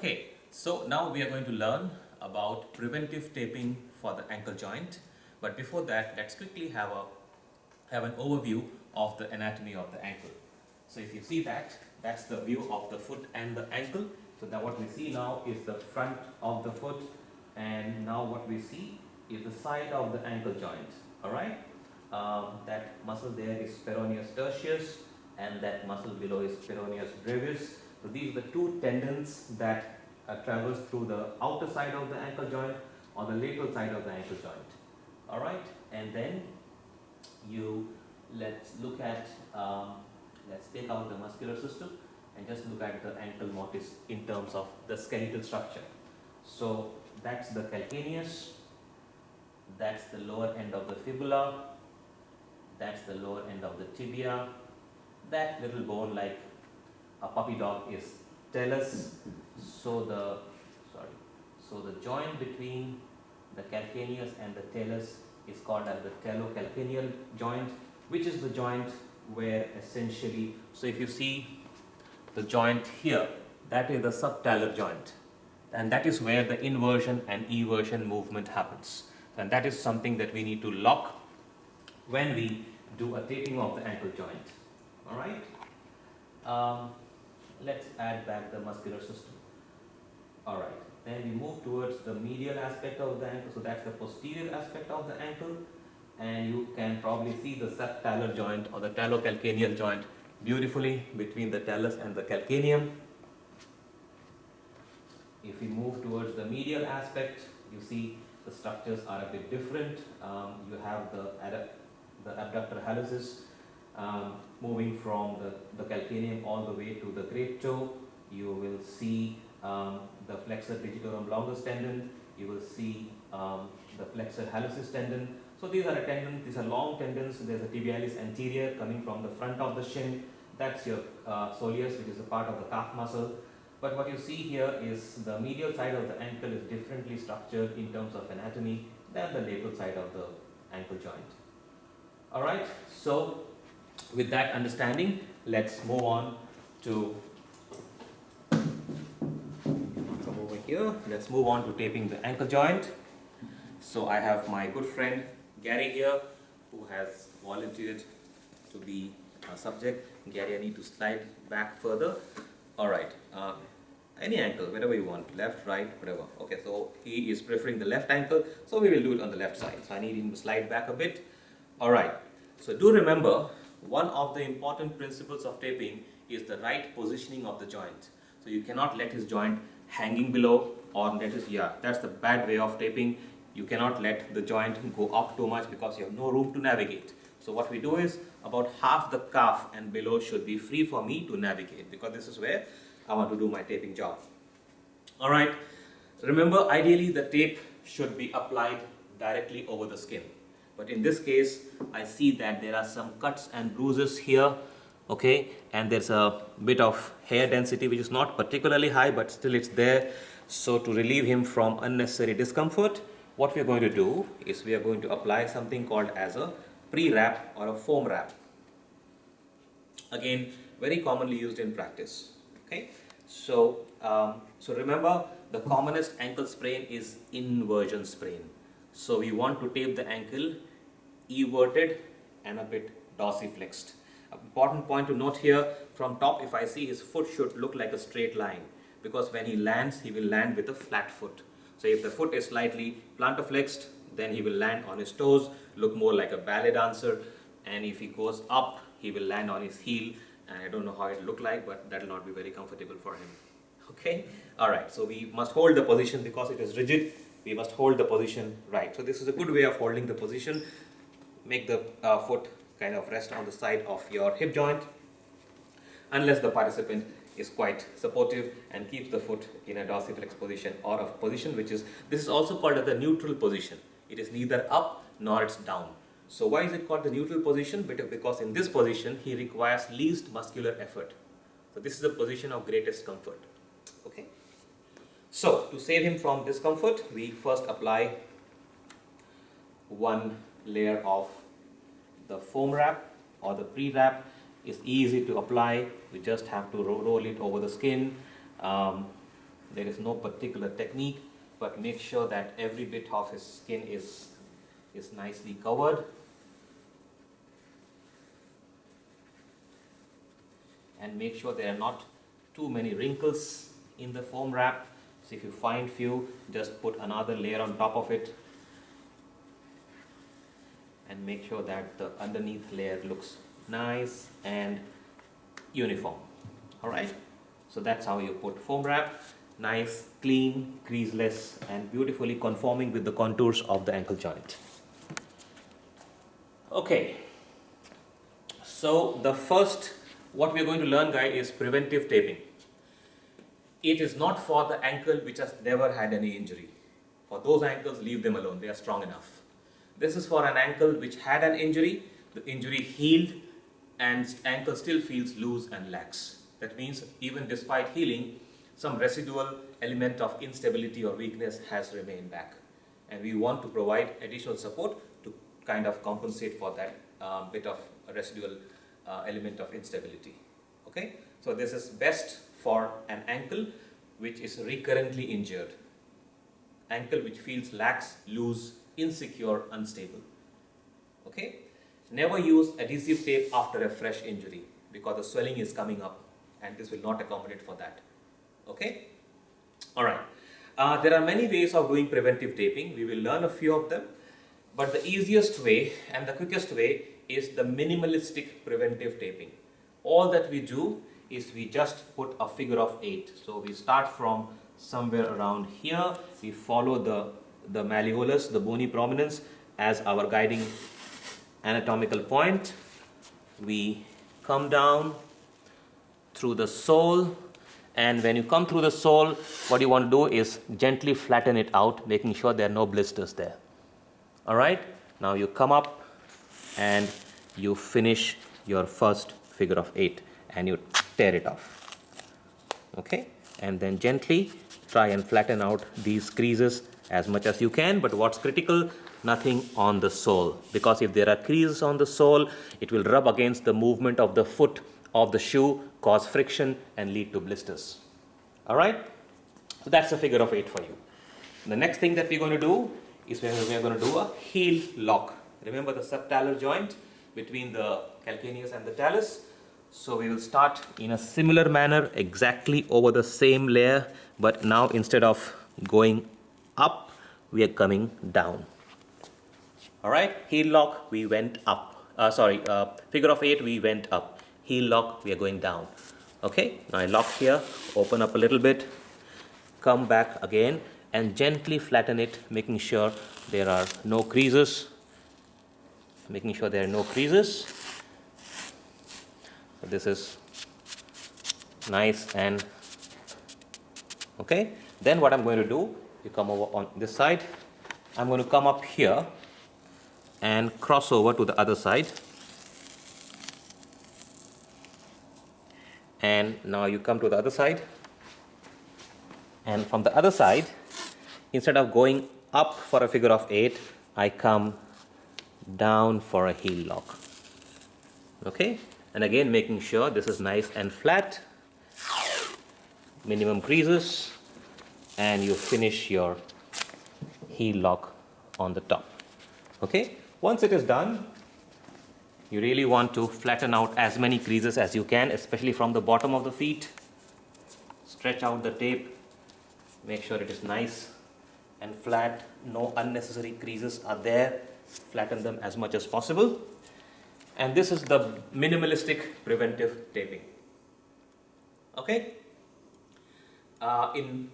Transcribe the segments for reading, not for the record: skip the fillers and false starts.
Okay, so now we are going to learn about preventive taping for the ankle joint. But before that, let's quickly have an overview of the anatomy of the ankle. So if you see that, that's the view of the foot and the ankle. So now what we see now is the front of the foot, and now what we see is the side of the ankle joint. All right, that muscle there is peroneus tertius, and that muscle below is peroneus brevis. So these are the two tendons that traverse through the outer side of the ankle joint or the lateral side of the ankle joint. All right, and then let's look at let's take out the muscular system and just look at the ankle motis in terms of the skeletal structure. So that's the calcaneus, that's the lower end of the fibula, that's the lower end of the tibia. That little bone like a puppy dog is talus. So the joint between the calcaneus and the talus is called as the talocalcaneal joint, which is the joint where essentially, so if you see the joint here, that is the subtalar joint, and that is where the inversion and eversion movement happens, and that is something that we need to lock when we do a taping of the ankle joint. All right, let's add back the muscular system. All right, then we move towards the medial aspect of the ankle. So that's the posterior aspect of the ankle, and you can probably see the subtalar joint or the talocalcaneal joint beautifully between the talus and the calcaneum. If we move towards the medial aspect, you see the structures are a bit different. You have the abductor hallucis moving from the calcaneum all the way to the great toe. You will see the flexor digitorum longus tendon. You will see the flexor hallucis tendon. So these are tendons, these are long tendons. There's a tibialis anterior coming from the front of the shin. That's your soleus, which is a part of the calf muscle. But what you see here is the medial side of the ankle is differently structured in terms of anatomy than the lateral side of the ankle joint. All right, so with that understanding, let's move on to come over here. Let's move on to taping the ankle joint. So I have my good friend Gary here, who has volunteered to be a subject. Gary, I need to slide back further. All right, any ankle, wherever you want, left, right, whatever. Okay, so he is preferring the left ankle, so we will do it on the left side. So I need him to slide back a bit. All right, so do remember, one of the important principles of taping is the right positioning of the joint. So you cannot let his joint hanging below, or that's the bad way of taping. You cannot let the joint go up too much because you have no room to navigate. So what we do is about half the calf and below should be free for me to navigate, because this is where I want to do my taping job. All right, remember, ideally the tape should be applied directly over the skin. But in this case, I see that there are some cuts and bruises here, okay, and there's a bit of hair density which is not particularly high, but still it's there. So to relieve him from unnecessary discomfort, what we are going to do is we are going to apply something called as a pre-wrap or a foam wrap. Again, very commonly used in practice. Okay, so remember, the commonest ankle sprain is inversion sprain. So we want to tape the ankle everted and a bit dorsiflexed. Important point to note here, from top, if I see, his foot should look like a straight line, because when he lands, he will land with a flat foot. So if the foot is slightly plantarflexed, then he will land on his toes, look more like a ballet dancer. And if he goes up, he will land on his heel. And I don't know how it will look like, but that will not be very comfortable for him. Okay, all right, so we must hold the position because it is rigid. We must hold the position right. So this is a good way of holding the position. Make the foot kind of rest on the side of your hip joint, unless the participant is quite supportive and keeps the foot in a dorsiflex position, or a position which is, this is also called as the neutral position. It is neither up nor it's down. So why is it called the neutral position? Because in this position, he requires least muscular effort. So this is the position of greatest comfort. Okay. So to save him from discomfort, we first apply one layer of the foam wrap or the pre-wrap. Is easy to apply. We just have to roll it over the skin. There is no particular technique, but make sure that every bit of his skin is nicely covered. And make sure there are not too many wrinkles in the foam wrap. So if you find few, just put another layer on top of it. And make sure that the underneath layer looks nice and uniform. Alright, so that's how you put foam wrap. Nice, clean, creaseless, and beautifully conforming with the contours of the ankle joint. Okay, so the first what we are going to learn, guys, is preventive taping. It is not for the ankle which has never had any injury. For those ankles, leave them alone, they are strong enough. This is for an ankle which had an injury, the injury healed, and ankle still feels loose and lax. That means even despite healing, some residual element of instability or weakness has remained back. And we want to provide additional support to kind of compensate for that bit of residual element of instability. Okay, so this is best for an ankle which is recurrently injured, ankle which feels lax, loose, insecure, unstable. Okay, never use adhesive tape after a fresh injury because the swelling is coming up and this will not accommodate for that. Okay, all right. There are many ways of doing preventive taping. We will learn a few of them, but the easiest way and the quickest way is the minimalistic preventive taping. All that we do is we just put a figure of 8. So we start from somewhere around here. We follow the malleolus, the bony prominence, as our guiding anatomical point. We come down through the sole, and when you come through the sole, what you want to do is gently flatten it out, making sure there are no blisters there. All right, now you come up and you finish your first figure of 8 and you tear it off. Okay, and then gently try and flatten out these creases as much as you can, but what's critical, nothing on the sole, because if there are creases on the sole, it will rub against the movement of the foot of the shoe, cause friction and lead to blisters. All right, so that's a figure of 8 for you. The next thing that we're going to do is we are going to do a heel lock. Remember the subtalar joint between the calcaneus and the talus. So we will start in a similar manner, exactly over the same layer, but now instead of going up, we are coming down. All right, heel lock, we went up. Figure of 8, we went up. Heel lock, we are going down. Okay, now I lock here, open up a little bit, come back again, and gently flatten it, making sure there are no creases. Making sure there are no creases. So this is nice and okay. Then what I'm going to do, you come over on this side, I'm going to come up here and cross over to the other side. And now you come to the other side, and from the other side, instead of going up for a figure of 8, I come down for a heel lock. Okay, and again making sure this is nice and flat, minimum creases, and you finish your heel lock on the top. Okay, once it is done, you really want to flatten out as many creases as you can, especially from the bottom of the feet. Stretch out the tape, make sure it is nice and flat, no unnecessary creases are there, flatten them as much as possible. And this is the minimalistic preventive taping. Okay, in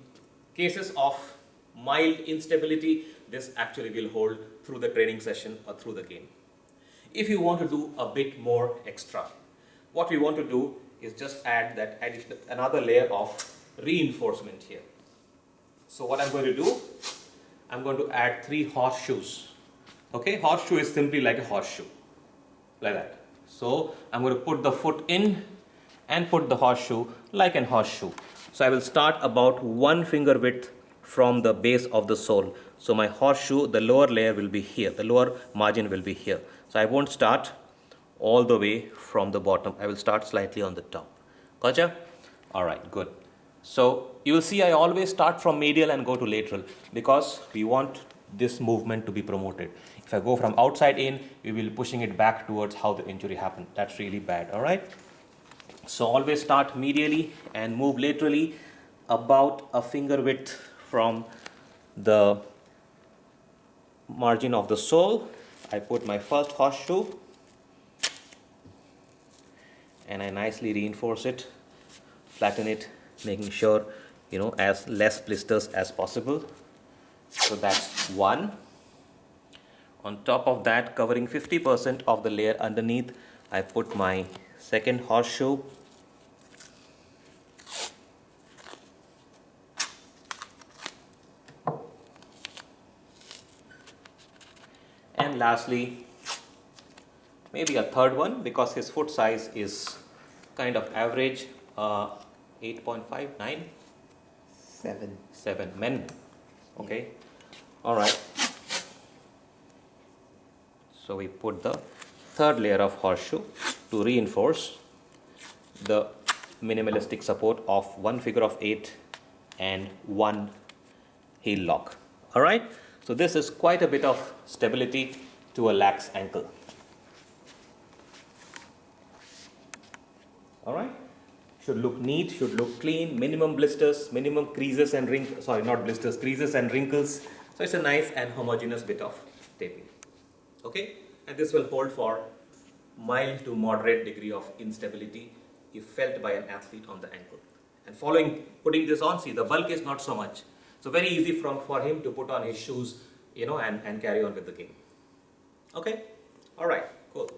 cases of mild instability, this actually will hold through the training session or through the game. If you want to do a bit more extra, what we want to do is just add that additional another layer of reinforcement here. So what I'm going to do, I'm going to add 3 horseshoes. Okay, horseshoe is simply like a horseshoe, like that. So I'm going to put the foot in and put the horseshoe like an horseshoe. So I will start about 1 finger width from the base of the sole. So my horseshoe, the lower layer will be here, the lower margin will be here. So I won't start all the way from the bottom. I will start slightly on the top. Gotcha? All right, good. So you will see I always start from medial and go to lateral because we want this movement to be promoted. If I go from outside in, we will be pushing it back towards how the injury happened. That's really bad, all right? So always start medially and move laterally about a finger width from the margin of the sole. I put my first horseshoe and I nicely reinforce it, flatten it, making sure, as less blisters as possible. So that's one. On top of that, covering 50% of the layer underneath, I put my second horseshoe. And lastly, maybe a third one because his foot size is kind of average, 8.5, 9? 7. 7 men. Okay. All right. So we put the third layer of horseshoe to reinforce the minimalistic support of one figure of 8 and one heel lock. All right. So this is quite a bit of stability to a lax ankle. All right. Should look neat, should look clean, minimum blisters, minimum creases and wrinkles, sorry, not blisters, creases and wrinkles. So it's a nice and homogeneous bit of taping. Okay, and this will hold for mild to moderate degree of instability if felt by an athlete on the ankle. And putting this on, see the bulk is not so much. So very easy for him to put on his shoes, and carry on with the game. Okay, all right, cool.